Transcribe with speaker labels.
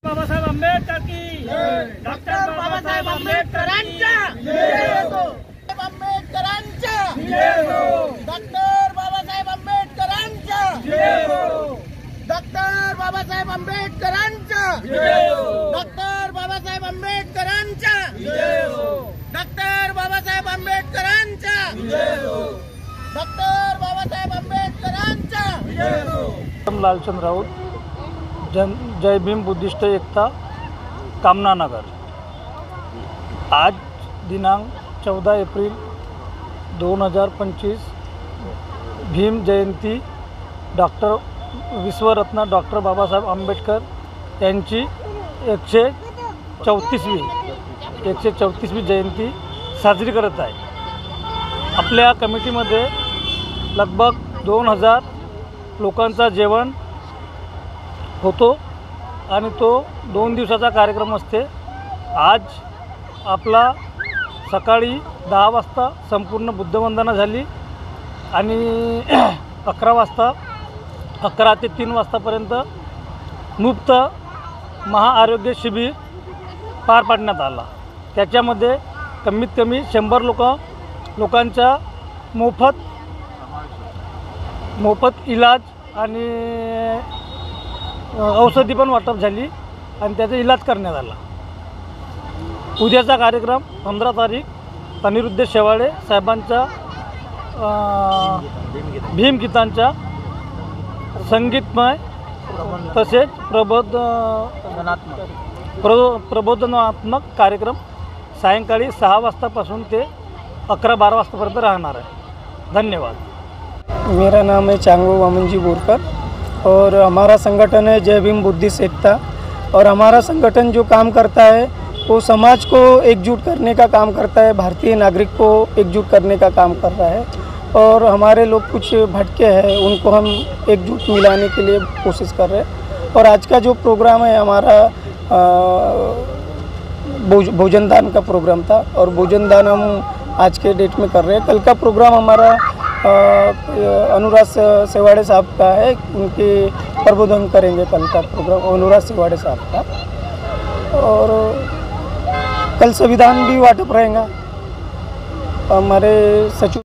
Speaker 1: बाबासाहेब आंबेडकर की डॉक्टर बाबासाहेब आंबेडकरांच्या
Speaker 2: आंबेडकरांच्या डॉक्टर बाबासाहेब आंबेडकरांच्या डॉक्टर बाबासाहेब आंबेडकरांच्या डॉक्टर बाबासाहेब आंबेडकरांच्या डॉक्टर बाबासाहेब आंबेडकरांच्या डॉक्टर बाबासाहेब आंबेडकरांच्या
Speaker 3: लालचंद राऊत, जय भीम बुद्धिस्ट एकता, कामना नगर। आज दिनांक 14 April 2025 Bhim Jayanti doctor विश्वरत्न doctor Babasaheb Ambedkar यांची 134वी जयंती साजरी करत आहे। आपल्या कमिटीमध्ये लगभग 2000 लोकांचा जेवण होतो आणि तो 2 दिवसाचा कार्यक्रम असते। आज आपला सकाळी 10 वाजता संपूर्ण बुद्धवंदना झाली आणि 11 ते 3 वाजतापर्यंत मुफ्त महाआरोग्य शिबिर पार पाडण्यात आला। त्याच्यामध्ये कमीत कमी 100 लोकांचा मोफत इलाज आणि औषधी पण वाटप झाली आणि त्याचा इलाज करण्यात आला। उद्याचा कार्यक्रम 15 तारीख अनिरुद्ध शेवाळे साहेबांच्या भीमगीतांच्या संगीतमय तसेच प्रबोधनात्मक कार्यक्रम सायंकाळी 6 वाजतापासून ते 11-12 वाजतापर्यंत राहणार आहे। धन्यवाद।
Speaker 4: मेरा नाम है चांगो वामनजी बोरकर और हमारा संगठन है जय भीम बुद्धिस्ट एकता। और हमारा संगठन जो काम करता है वो समाज को एकजुट करने का काम करता है, भारतीय नागरिक को एकजुट करने का काम कर रहा है। और हमारे लोग कुछ भटके हैं उनको हम एकजुट मिलाने के लिए कोशिश कर रहे हैं। और आज का जो प्रोग्राम है हमारा भोजन दान का प्रोग्राम था और भोजन दान हम आज के डेट में कर रहे हैं। कल का प्रोग्राम हमारा अनुराग सेवाड़े साहब का है, उनके प्रबोधन करेंगे कल का प्रोग्राम अनुराग सेवाड़े साहब का। और कल संविधान भी वाटप रहेगा। हमारे सचिव